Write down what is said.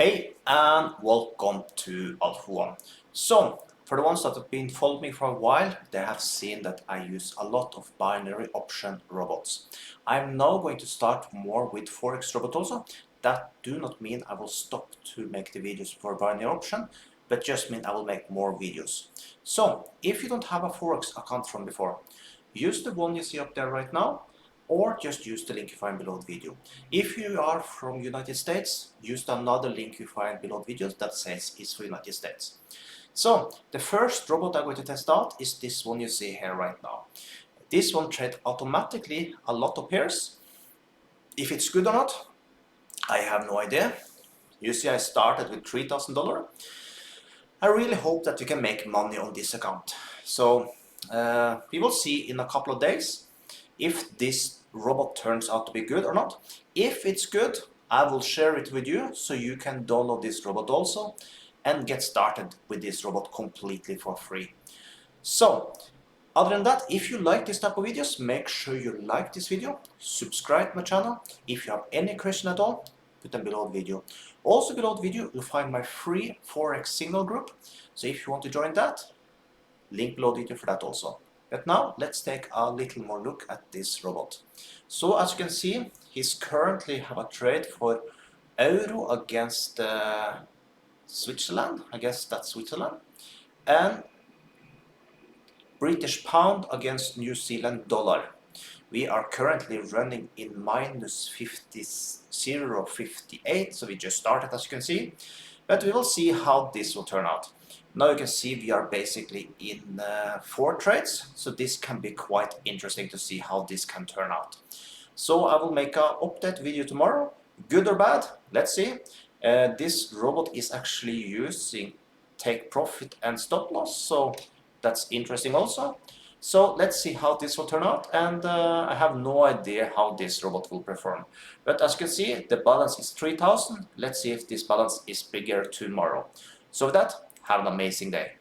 Hey and welcome to Alpha One. So, for the ones that have been following me for a while, they have seen that I use a lot of binary option robots. I'm now going to start more with Forex robot also. That do not mean I will stop to make the videos for binary option, but just mean I will make more videos. So, if you don't have a Forex account from before, use the one you see up there right now, or just use the link you find below the video. If you are from United States, use another link you find below the video that says it's for United States. So, the first robot I'm going to test out is this one you see here right now. This one trades automatically a lot of pairs. If it's good or not, I have no idea. You see I started with $3,000. I really hope that you can make money on this account. So, we will see in a couple of days if this robot turns out to be good or not. If it's good, I will share it with you so you can download this robot also and get started with this robot completely for free. So, other than that, if you like this type of videos, make sure you like this video, subscribe to my channel. If you have any question at all, put them below the video. Also below the video, you'll find my free Forex signal group. So if you want to join that, link below the video for that also. But now let's take a little more look at this robot. So as you can see, he's currently have a trade for euro against Switzerland, I guess that's Switzerland, and British pound against New Zealand dollar. We are currently running in minus 0.58, so we just started as you can see, but we will see how this will turn out. Now you can see we are basically in 4 trades, so this can be quite interesting to see how this can turn out. So I will make an update video tomorrow, good or bad, let's see. This robot is actually using take profit and stop loss, so that's interesting also. So let's see how this will turn out, and I have no idea how this robot will perform. But as you can see, the balance is 3,000. Let's see if this balance is bigger tomorrow. So with that, have an amazing day.